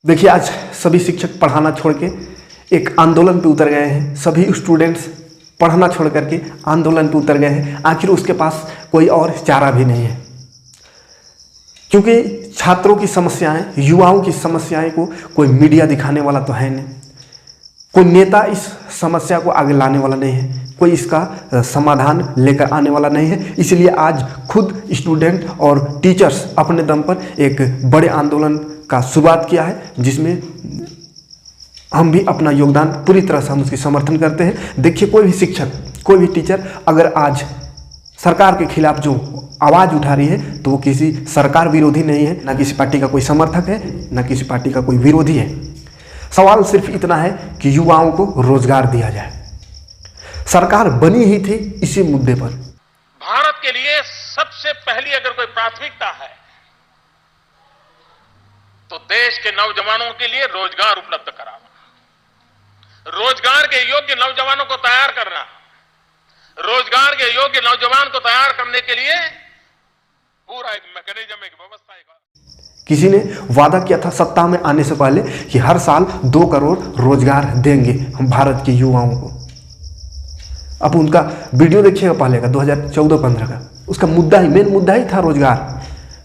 देखिए, आज सभी शिक्षक पढ़ाना छोड़ के एक आंदोलन पे उतर गए हैं। सभी स्टूडेंट्स पढ़ना छोड़ करके आंदोलन पे उतर गए हैं। आखिर उसके पास कोई और चारा भी नहीं है, क्योंकि छात्रों की समस्याएं, युवाओं की समस्याएं को कोई मीडिया दिखाने वाला तो है नहीं, कोई नेता इस समस्या को आगे लाने वाला नहीं है, कोई इसका समाधान लेकर आने वाला नहीं है। इसलिए आज खुद स्टूडेंट और टीचर्स अपने दम पर एक बड़े आंदोलन का शुरुआत किया है, जिसमें हम भी अपना योगदान पूरी तरह से हम उसकी समर्थन करते हैं। देखिए, कोई भी शिक्षक, कोई भी टीचर अगर आज सरकार के खिलाफ जो आवाज़ उठा रही है तो वो किसी सरकार विरोधी नहीं है, ना किसी पार्टी का कोई समर्थक है, ना किसी पार्टी का कोई विरोधी है। सवाल सिर्फ इतना है कि युवाओं को रोजगार दिया जाए। सरकार बनी ही थी इसी मुद्दे पर। भारत के लिए सबसे पहली अगर कोई प्राथमिकता है तो देश के नौजवानों के लिए रोजगार उपलब्ध कराना, रोजगार के योग्य नौजवानों को तैयार करना, रोजगार के योग्य नौजवान को तैयार करने के लिए पूरा एक मैकेनिज्म, एक व्यवस्था। किसी ने वादा किया था सत्ता में आने से पहले कि हर साल 2 करोड़ रोजगार देंगे हम भारत के युवाओं को। अब उनका वीडियो देखिएगा पहले का 2014-15 का, उसका मुद्दा ही, मेन मुद्दा ही था रोजगार।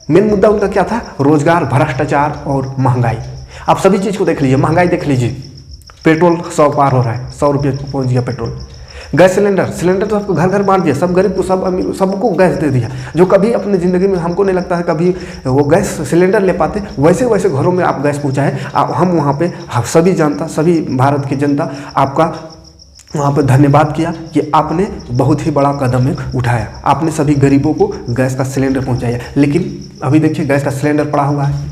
मेन मुद्दा उनका क्या था? रोजगार, भ्रष्टाचार और महंगाई। आप सभी चीज़ को देख लीजिए, महंगाई देख लीजिए, पेट्रोल 100 पार हो रहा है, 100 रुपये पहुँच गया पेट्रोल। गैस सिलेंडर तो आपको घर घर बांट दिया, सब गरीब को, सब अमीर, सबको गैस दे दिया। जो कभी अपनी ज़िंदगी में, हमको नहीं लगता है कभी वो गैस सिलेंडर ले पाते, वैसे वैसे घरों में आप गैस पहुँचाए। हम वहाँ पे सभी जनता, सभी भारत की जनता आपका वहाँ पे धन्यवाद किया कि आपने बहुत ही बड़ा कदम एक उठाया, आपने सभी गरीबों को गैस का सिलेंडर पहुँचाया। लेकिन अभी देखिए, गैस का सिलेंडर पड़ा हुआ है,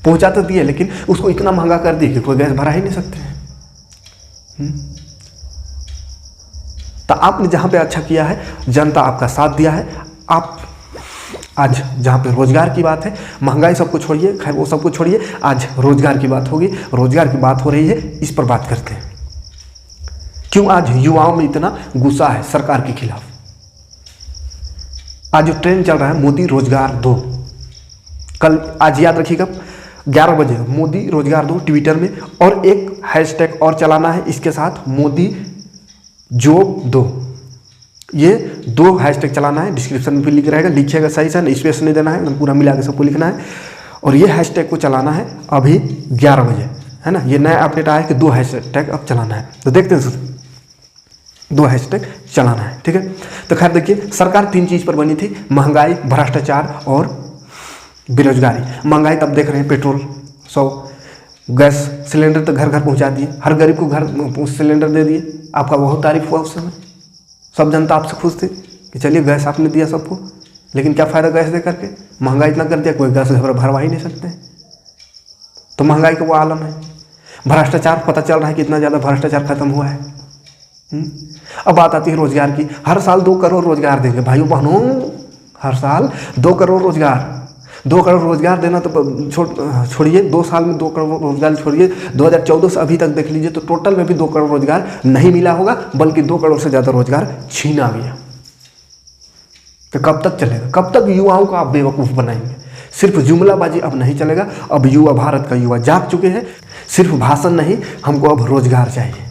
पहुँचा तो दिए लेकिन उसको इतना महंगा कर दिए कि कोई गैस भरा ही नहीं सकते हैं। तो आपने जहाँ पे अच्छा किया है, जनता आपका साथ दिया है। आप आज जहाँ पे रोजगार की बात है, महंगाई सबको छोड़िए, खैर वो सबको छोड़िए, आज रोजगार की बात होगी, रोजगार की बात हो रही है, इस पर बात करते हैं। क्यों आज युवाओं में इतना गुस्सा है सरकार के खिलाफ? आज जो ट्रेंड चल रहा है, मोदी रोजगार दो, कल, आज याद रखिएगा 11 बजे मोदी रोजगार दो ट्विटर में, और एक हैशटैग और चलाना है इसके साथ, मोदी जॉब दो। ये 2 हैशटैग चलाना है, डिस्क्रिप्शन में भी लिख रहेगा, लिखिएगा सही से, स्पेस नहीं देना है, पूरा मिला के सबको लिखना है। और ये हैशटैग को चलाना है अभी 11 बजे, है ना। ये नया अपडेट आया है कि 2 हैशटैग अब चलाना है, तो देखते हैं, 2 हैशटैग चलाना है, ठीक है। तो खैर देखिए, सरकार 3 चीज़ पर बनी थी, महंगाई, भ्रष्टाचार और बेरोजगारी। महंगाई तब देख रहे हैं, पेट्रोल 100, गैस सिलेंडर तो घर घर पहुंचा दिए, हर गरीब को घर सिलेंडर दे दिए। आपका बहुत तारीफ हुआ उस समय, सब जनता आपसे खुश थी कि चलिए गैस आपने दिया सबको। लेकिन क्या फ़ायदा गैस दे करके? महंगाई इतना कर दिया, कोई गैस घर भरवा ही नहीं सकते। तो महंगाई का वो आलम है। भ्रष्टाचार, पता चल रहा है कि इतना ज़्यादा भ्रष्टाचार खत्म हुआ है। अब बात आती है रोजगार की। हर साल 2 करोड़ रोजगार देंगे भाइयों बहनों, हर साल 2 करोड़ रोजगार। 2 करोड़ रोजगार देना तो छोड़िए, 2 साल में 2 करोड़ रोजगार छोड़िए, 2014 से अभी तक देख लीजिए तो टोटल में भी 2 करोड़ रोजगार नहीं मिला होगा, बल्कि 2 करोड़ से ज़्यादा रोजगार छीना गया। तो कब तक चलेगा? कब तक युवाओं को आप बेवकूफ़ बनाएंगे? सिर्फ जुमलाबाजी अब नहीं चलेगा। अब युवा, भारत का युवा जाग चुके हैं। सिर्फ भाषण नहीं, हमको अब रोजगार चाहिए।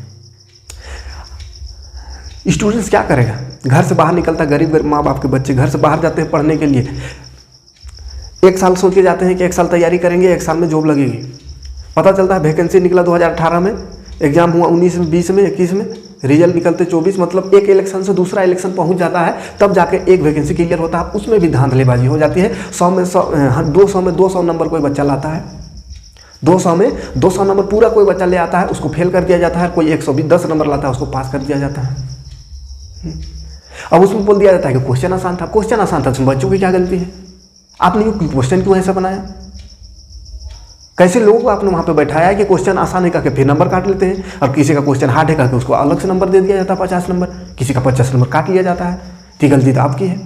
स्टूडेंट्स क्या करेगा? घर से बाहर निकलता, गरीब माँ बाप के बच्चे घर से बाहर जाते हैं पढ़ने के लिए। 1 साल सोच के जाते हैं कि 1 साल तैयारी करेंगे, 1 साल में जॉब लगेगी। पता चलता है वैकेंसी निकला 2018 में, एग्जाम हुआ 19 में, 20 में, 21 में, रिजल्ट निकलते 24, मतलब एक इलेक्शन से दूसरा इलेक्शन पहुंच जाता है, तब जाके एक वैकेंसी क्लियर होता है। उसमें भी धांधलेबाजी हो जाती है। 100 में 200 नंबर कोई बच्चा लाता है, 200 में 200 नंबर पूरा कोई बच्चा ले आता है, उसको फेल कर दिया जाता है। कोई 110 नंबर लाता है, उसको पास कर दिया जाता है। अब उसमें बोल दिया जाता है कि क्वेश्चन आसान था। क्वेश्चन आसान था, उसमें बच्चों की क्या गलती है? आपने क्वेश्चन क्यों ऐसा बनाया? कैसे लोगों को आपने वहाँ पे बैठाया है कि क्वेश्चन आसान है करके फिर नंबर काट लेते हैं, और किसी का क्वेश्चन हार्ड है करके उसको अलग से नंबर दे दिया जाता है, 50 नंबर, किसी का 50 नंबर काट लिया जाता है। तो गलती तो आपकी है।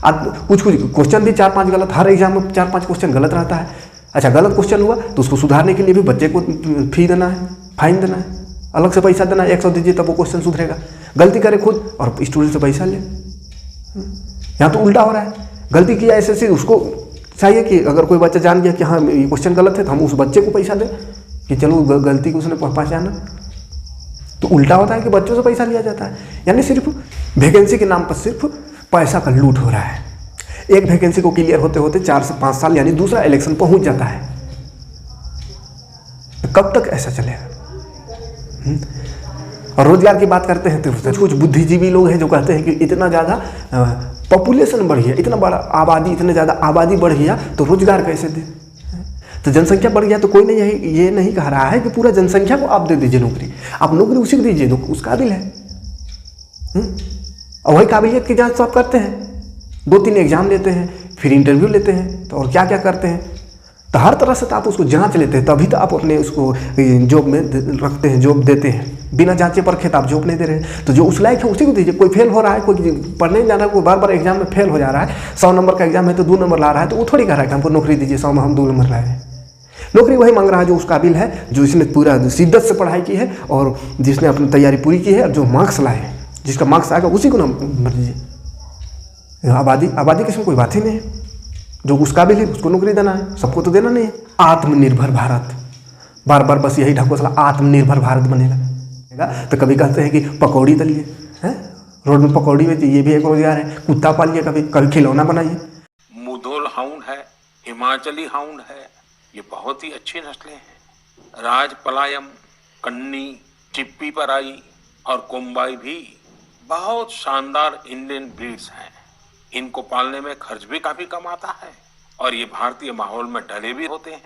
अब कुछ क्वेश्चन भी 4-5 गलत, हर एग्जाम में 4-5 क्वेश्चन गलत रहता है। अच्छा, गलत क्वेश्चन हुआ तो उसको सुधारने के लिए भी बच्चे को फी देना है, फाइन देना है, अलग से पैसा देना है, 100 दीजिए तब वो क्वेश्चन सुधरेगा। गलती करे खुद और स्टूडेंट से पैसा ले। यहाँ तो उल्टा हो रहा है। गलती किया एसएससी, उसको चाहिए कि अगर कोई बच्चा जान गया कि हाँ ये क्वेश्चन गलत है तो हम उस बच्चे को पैसा दें कि चलो गलती को उसने पहचाना। तो उल्टा होता है कि बच्चों से पैसा लिया जाता है, यानी सिर्फ वैकेंसी के नाम पर सिर्फ पैसा का लूट हो रहा है। एक वैकेंसी को क्लियर होते होते 4 से 5 साल यानी दूसरा इलेक्शन पहुंच जाता है। तो कब तक ऐसा चलेगा? और रोजगार की बात करते हैं तो कुछ बुद्धिजीवी लोग हैं जो कहते हैं कि इतना ज़्यादा पॉपुलेशन बढ़ गया, इतना बड़ा आबादी, इतने ज़्यादा आबादी बढ़ गया तो रोजगार कैसे दे? तो जनसंख्या बढ़ गया तो कोई नहीं ये नहीं कह रहा है कि पूरा जनसंख्या को आप दे दीजिए नौकरी, आप नौकरी उसी को दीजिए जो उस काबिल है। और वही काबिलियत की जांच तो आप करते हैं, 2-3 एग्जाम लेते हैं, फिर इंटरव्यू लेते हैं, तो और क्या क्या करते हैं। तो हर तरह से तो आप उसको जांच लेते हैं, तभी तो आप अपने उसको जॉब में रखते हैं, जॉब देते हैं। बिना जांचे परखे तो आप जॉब नहीं दे रहे हैं। तो जो उस लायक है उसी को दीजिए। कोई फेल हो रहा है, कोई पढ़ने नहीं जा रहा है, कोई बार एग्जाम में फेल हो जा रहा है, 100 नंबर का एग्जाम है तो 2 नंबर ला रहा है, तो वो थोड़ी कह रहा है कि हमको नौकरी दीजिए, 100 में हम 2 नंबर लाए हैं। नौकरी वही मांग रहा है जो उस काबिल है, जो इसने पूरा शिद्दत से पढ़ाई की है और जिसने अपनी तैयारी पूरी की है और जो मार्क्स लाए हैं, जिसका मार्क्स आएगा उसी को ना भर दीजिए। आबादी किसी में कोई बात ही नहीं है। जो उस काबिल है उसको नौकरी देना है, सबको तो देना नहीं है। आत्मनिर्भर भारत, बार बार बस यही ढकोसला, आत्मनिर्भर भारत बनेगा। तो कभी कहते हैं कि पकौड़ी तलिए हैं, रोड में पकौड़ी बेचिए, ये भी एक रोजगार है। कुत्ता पालिए, कभी खिलौना बनाइए। मुधोल हाउंड है, हिमाचली हाउंड है, ये बहुत ही अच्छी नस्लें हैं। राजपलायम, कन्नी, चिप्पी पराई और कोम्बाई भी बहुत शानदार इंडियन ब्रीड्स हैं। इनको पालने में खर्च भी काफी कम आता है और ये भारतीय माहौल में ढले भी होते हैं।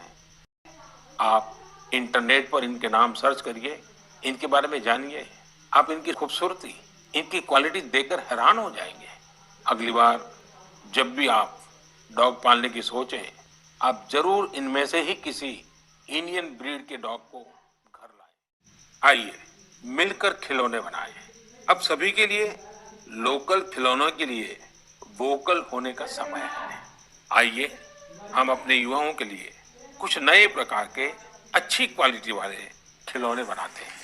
आप इंटरनेट पर इनके नाम सर्च करिए, इनके बारे में जानिए। आप इनकी खूबसूरती, इनकी क्वालिटी देखकर हैरान हो जाएंगे। अगली बार जब भी आप डॉग पालने की सोचें, आप जरूर इनमें से ही किसी इंडियन ब्रीड के डॉग को घर लाएं। आइए मिलकर खिलौने बनाएं। अब सभी के लिए लोकल खिलौनों के लिए वोकल होने का समय है। आइए हम अपने युवाओं के लिए कुछ नए प्रकार के अच्छी क्वालिटी वाले खिलौने बनाते हैं।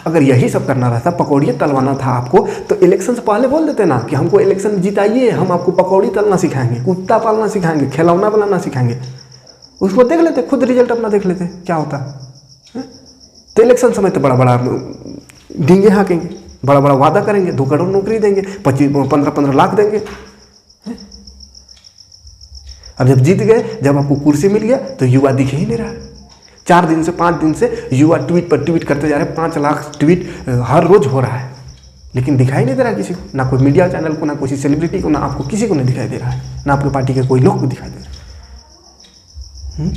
अगर यही सब करना रहता, पकौड़ियाँ तलवाना था आपको, तो इलेक्शन से पहले बोल देते ना कि हमको इलेक्शन जिताइए, हम आपको पकौड़ी तलना सिखाएंगे, कुत्ता पालना सिखाएंगे, खिलौना बनाना सिखाएंगे। उसको देख लेते, खुद रिजल्ट अपना देख लेते क्या होता है। तो इलेक्शन समय तो बड़ा बड़ा डींगे हाँकेंगे, बड़ा बड़ा वादा करेंगे, 2 करोड़ नौकरी देंगे, 15 लाख देंगे। अब जब जीत गए, जब आपको कुर्सी मिल गया तो युवा दिखे ही नहीं रहा। 4 दिन से 5 दिन से युवा ट्वीट पर ट्वीट करते जा रहे हैं, 5 लाख ट्वीट हर रोज हो रहा है, लेकिन दिखाई नहीं दे रहा किसी को, ना कोई मीडिया चैनल को, ना किसी सेलिब्रिटी को, ना आपको किसी को नहीं दिखाई दे रहा है, ना आपकी पार्टी के कोई लोग को दिखाई दे रहा है।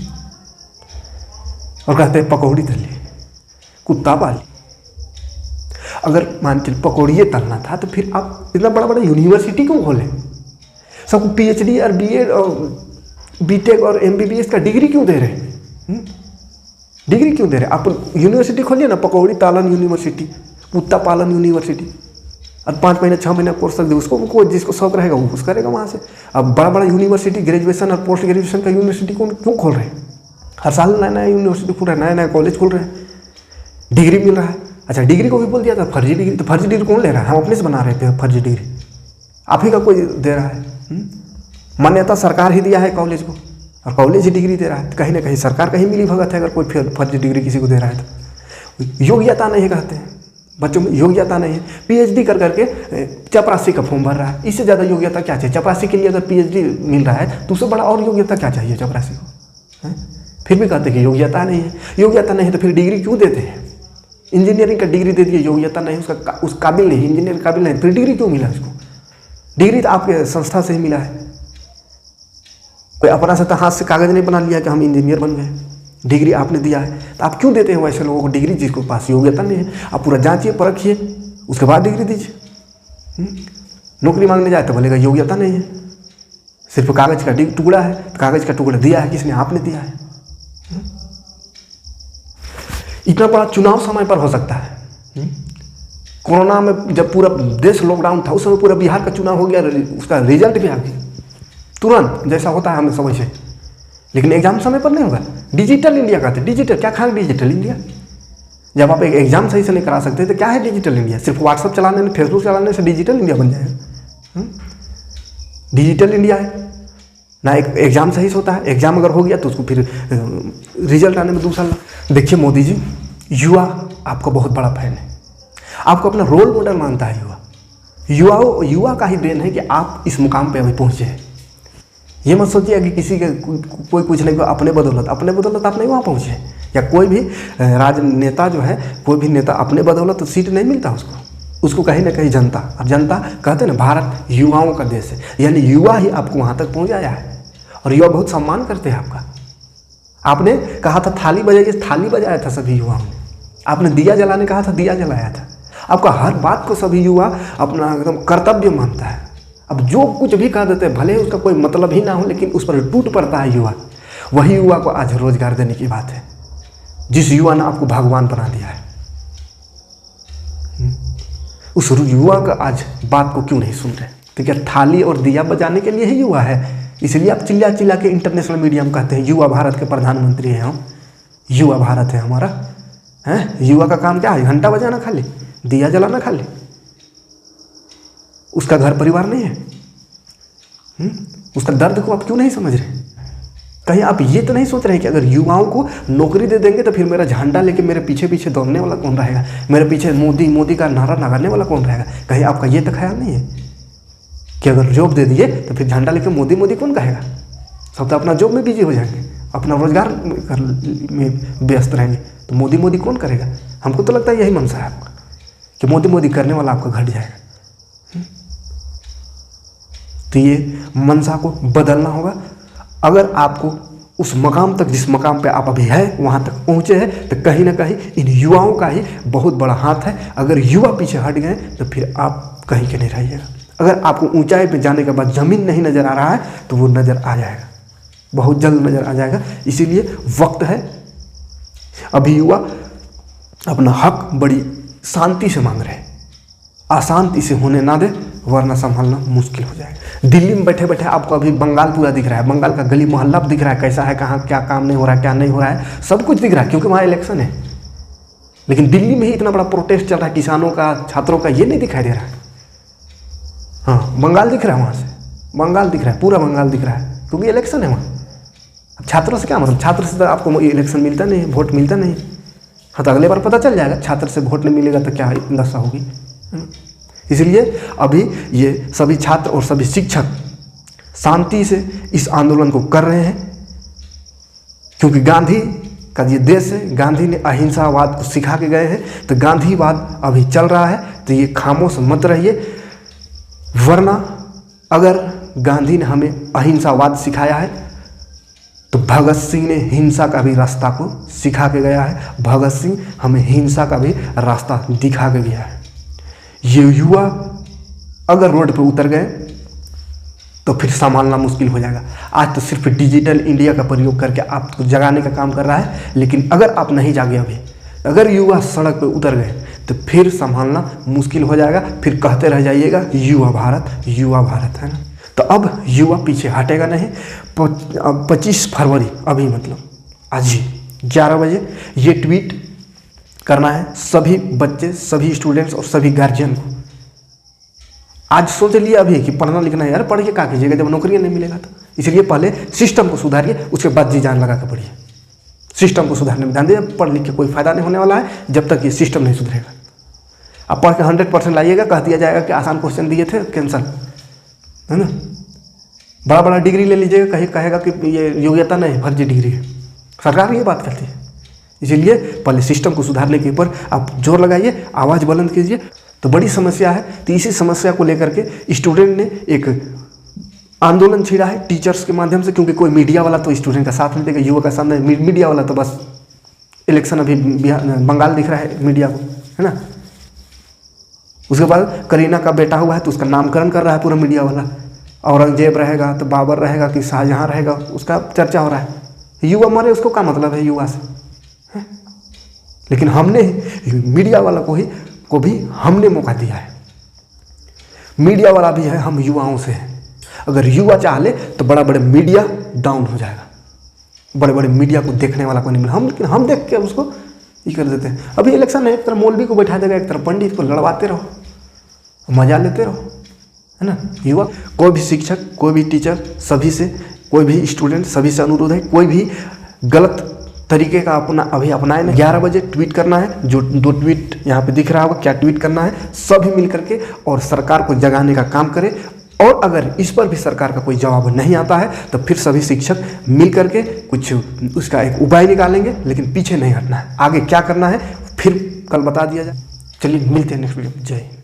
और कहते हैं पकौड़ी तलिए, कुत्ता पालिए। अगर मान चलिए पकौड़िए तलना था तो फिर आप इतना बड़ा बड़ा यूनिवर्सिटी क्यों खोले? सबको PhD और BEd और BTech और MBBS का डिग्री क्यों दे रहे हैं? डिग्री क्यों दे रहे हैं? आप यूनिवर्सिटी खोलिए ना, पकौड़ी तालन यूनिवर्सिटी, कुत्ता पालन यूनिवर्सिटी, और 5 महीने 6 महीने कोर्स तक दे उसको, जिसको शौक रहेगा वो कुछ करेगा वहाँ से। अब बड़ा बड़ा यूनिवर्सिटी, ग्रेजुएशन और पोस्ट ग्रेजुएशन का यूनिवर्सिटी क्यों खोल रहे हैं? हर साल नया नया यूनिवर्सिटी खुल रहा है, नया नया कॉलेज खुल रहे हैं, डिग्री मिल रहा है। अच्छा, डिग्री को भी बोल दिया था फर्जी डिग्री, तो फर्जी डिग्री कौन ले रहा है? हम अपने से बना रहे थे फर्जी डिग्री, आप ही का कोई दे रहा है। मान्यता सरकार ही दिया है कॉलेज को, और कॉलेज ही डिग्री दे रहा है। कहीं ना कहीं सरकार का ही मिली भगत है अगर कोई फर्जी डिग्री किसी को दे रहा है तो। योग्यता नहीं है, कहते हैं बच्चों में योग्यता नहीं है। PhD कर करके चपरासी का फॉर्म भर रहा है, इससे ज़्यादा योग्यता क्या चाहिए? चपरासी के लिए अगर PhD मिल रहा है तो उससे बड़ा और योग्यता क्या चाहिए चपरासी को? फिर भी कहते हैं कि योग्यता नहीं है। योग्यता नहीं है तो फिर डिग्री क्यों देते हैं? इंजीनियरिंग का डिग्री दे दिए, योग्यता नहीं, उसका उस काबिल नहीं, इंजीनियर काबिल नहीं, फिर डिग्री क्यों मिला उसको? डिग्री तो आपके संस्था से ही मिला है। कोई अपना से तो हाथ से कागज नहीं बना लिया कि हम इंजीनियर बन गए, डिग्री आपने दिया है। तो आप क्यों देते हैं वैसे लोगों को डिग्री जिसको पास योग्यता नहीं है? आप पूरा जांचिए, परखिए, उसके बाद डिग्री दीजिए। नौकरी मांगने जाए तो बोलेगा योग्यता नहीं है, सिर्फ कागज का टुकड़ा है। तो कागज का टुकड़ा दिया है किसने? आपने दिया है। इतना बड़ा चुनाव समय पर हो सकता है। कोरोना में जब पूरा देश लॉकडाउन था, उस समय पूरा बिहार का चुनाव हो गया, उसका रिजल्ट भी आ गया तुरंत, जैसा होता है हमें समझ से। लेकिन एग्जाम समय पर नहीं होगा। डिजिटल इंडिया कहते हैं। डिजिटल क्या खाएं? Digital India. जब आप एक एग्जाम सही से नहीं करा सकते तो क्या है डिजिटल इंडिया? सिर्फ व्हाट्सअप चलाने में, फेसबुक चलाने से डिजिटल इंडिया बन जाएगा? डिजिटल इंडिया है। ना एक एग्ज़ाम सही से होता है। एग्ज़ाम अगर हो गया तो उसको फिर रिजल्ट आने में 2 साल। देखिए मोदी जी, युवा आपका बहुत बड़ा फैन है, आपको अपना रोल मॉडल मानता है युवा का ही देन है कि आप इस मुकाम पे अभी पहुँचे हैं। ये मत सोचिए कि किसी के कोई कुछ नहीं, अपने बदौलत आप नहीं वहाँ पहुँचे। या कोई भी राजनेता जो है, कोई भी नेता अपने बदौलत सीट नहीं मिलता उसको कहीं ना कहीं जनता। अब जनता कहते हैं ना, भारत युवाओं का देश है, यानी युवा ही आपको वहाँ तक पहुँचाया है। और युवा बहुत सम्मान करते हैं आपका। आपने कहा था थाली बजाइए, थाली बजाया था सभी युवाओं ने। आपने दिया जलाने कहा था, दिया जलाया था। आपका हर बात को सभी युवा अपना एकदम कर्तव्य मानता है। अब जो कुछ भी कह देते हैं, भले उसका कोई मतलब ही ना हो, लेकिन उस पर टूट पड़ता है युवा। वही युवा को आज रोजगार देने की बात है, जिस युवा ने आपको भगवान बना दिया है। उस युवा का आज बात को क्यों नहीं सुन रहे? तो क्या थाली और दिया बजाने के लिए ही युवा है? इसलिए आप चिल्ला चिल्ला के इंटरनेशनल मीडिया में कहते हैं युवा भारत के प्रधानमंत्री हैं हम, युवा भारत है हमारा। हैं, युवा का काम क्या है? घंटा बजाना खाली, दिया जलाना खाली? उसका घर परिवार नहीं है? उसका दर्द को आप क्यों नहीं समझ रहे? कहीं आप ये तो नहीं सोच रहे कि अगर युवाओं को नौकरी दे देंगे तो फिर मेरा झंडा लेके मेरे पीछे पीछे दौड़ने वाला कौन रहेगा? मेरे पीछे मोदी मोदी का नारा लगाने वाला कौन रहेगा? कहीं आपका ये तो ख्याल नहीं है कि अगर जॉब दे दिए तो फिर झंडा लेके मोदी मोदी कौन कहेगा? सब तो अपना जॉब में बिजी हो जाएंगे, अपना रोजगार में व्यस्त रहेंगे, तो मोदी मोदी कौन करेगा? हमको तो लगता है यही मनसा है आपका कि मोदी मोदी करने वाला आपका घट जाएगा। तो ये मनसा को बदलना होगा। अगर आपको उस मकाम तक, जिस मकाम पे आप अभी है वहाँ तक पहुँचे हैं, तो कहीं ना कहीं इन युवाओं का ही बहुत बड़ा हाथ है। अगर युवा पीछे हट गए तो फिर आप कहीं के नहीं रहिएगा। अगर आपको ऊंचाई पे जाने के बाद ज़मीन नहीं नज़र आ रहा है तो वो नज़र आ जाएगा, बहुत जल्द नज़र आ जाएगा। इसीलिए वक्त है। अभी युवा अपना हक बड़ी शांति से मांग रहे हैं, अशांति से होने ना दे, वरना संभालना मुश्किल हो जाएगा। दिल्ली में बैठे बैठे आपको अभी बंगाल पूरा दिख रहा है, बंगाल का गली मोहल्ला दिख रहा है, कैसा है, कहाँ क्या काम नहीं हो रहा है, क्या नहीं हो रहा है, सब कुछ दिख रहा है, क्योंकि वहाँ इलेक्शन है। लेकिन दिल्ली में ही इतना बड़ा प्रोटेस्ट चल रहा है किसानों का, छात्रों का, ये नहीं दिखाई दे रहा है। हाँ, बंगाल दिख रहा है, वहाँ से बंगाल दिख रहा है, पूरा बंगाल दिख रहा है, क्योंकि इलेक्शन है वहाँ। अब छात्रों से क्या मतलब? छात्र से तो आपको इलेक्शन मिलता नहीं, वोट मिलता नहीं। हाँ, तो अगले बार पता चल जाएगा, छात्र से वोट नहीं मिलेगा तो क्या दशा होगी। इसलिए अभी ये सभी छात्र और सभी शिक्षक शांति से इस आंदोलन को कर रहे हैं, क्योंकि गांधी का ये देश है। गांधी ने अहिंसावाद को सिखा के गए हैं, तो गांधीवाद अभी चल रहा है। तो ये खामोश मत रहिए, वरना अगर गांधी ने हमें अहिंसावाद सिखाया है तो भगत सिंह ने हिंसा का भी रास्ता को सिखा के गया है। भगत सिंह हमें हिंसा का भी रास्ता दिखा के गया है। ये युवा अगर रोड पे उतर गए तो फिर संभालना मुश्किल हो जाएगा। आज तो सिर्फ डिजिटल इंडिया का प्रयोग करके आपको जगाने का काम कर रहा है, लेकिन अगर आप नहीं जागे अभी, अगर युवा सड़क पे उतर गए तो फिर संभालना मुश्किल हो जाएगा। फिर कहते रह जाइएगा युवा भारत है ना। तो अब युवा पीछे हटेगा नहीं। 25 फरवरी अभी मतलब आज ही 11 बजे ये ट्वीट करना है सभी बच्चे, सभी स्टूडेंट्स और सभी गार्जियन को। आज सोच लिया अभी कि पढ़ना लिखना है, यार पढ़ के क्या कीजिएगा जब नौकरी नहीं मिलेगा तो। इसलिए पहले सिस्टम को सुधारिए, उसके बाद जी जान लगा के पढ़िए। सिस्टम को सुधारने में ध्यान दीजिए। पढ़ लिख के कोई फायदा नहीं होने वाला है जब तक ये सिस्टम नहीं सुधरेगा। आप पढ़ के 100% लाइएगा, कह दिया जाएगा कि आसान क्वेश्चन दिए थे, कैंसल, है ना। बड़ा बड़ा डिग्री ले लीजिएगा, कहीं कहेगा कि ये योग्यता नहीं, फर्जी डिग्री है। सरकार ये बात करती है। इसीलिए पहले सिस्टम को सुधारने के ऊपर आप जोर लगाइए, आवाज़ बुलंद कीजिए। तो बड़ी समस्या है, तो इसी समस्या को लेकर के स्टूडेंट ने एक आंदोलन छेड़ा है टीचर्स के माध्यम से, क्योंकि कोई मीडिया वाला तो स्टूडेंट का साथ नहीं देगा, युवा का साथ नहीं। मीडिया वाला तो बस इलेक्शन अभी बंगाल दिख रहा है मीडिया को, है ना। उसके बाद करीना का बेटा हुआ है तो उसका नामकरण कर रहा है पूरा मीडिया वाला। औरंगजेब रहेगा तो बाबर रहेगा कि शाहजहां रहेगा, उसका चर्चा हो रहा है। युवा मरे, उसको क्या मतलब है युवा से, है? लेकिन हमने मीडिया वाला को भी हमने मौका दिया है। मीडिया वाला भी है, हम युवाओं से हैं। अगर युवा चाह ले तो बड़ा बड़े मीडिया डाउन हो जाएगा, बड़े बड़े मीडिया को देखने वाला कोई नहीं मिला। लेकिन हम देख के उसको ये कर देते हैं। अभी इलेक्शन है, एक तरफ मौलवी को बैठा देगा, एक तरफ पंडित को लड़वाते रहो, मजा लेते रहो, है ना। युवा, कोई भी शिक्षक, कोई भी टीचर, सभी से कोई भी स्टूडेंट, सभी से अनुरोध है, कोई भी गलत तरीके का अभी अपनाए ना। 11 बजे ट्वीट करना है, जो 2 ट्वीट यहाँ पे दिख रहा होगा, क्या ट्वीट करना है, सभी मिल करके और सरकार को जगाने का काम करें। और अगर इस पर भी सरकार का कोई जवाब नहीं आता है तो फिर सभी शिक्षक मिल करके कुछ उसका एक उपाय निकालेंगे, लेकिन पीछे नहीं हटना है। आगे क्या करना है फिर कल बता दिया जाए। चलिए मिलते हैं नेक्स्ट वीडियो में। जय हिंद।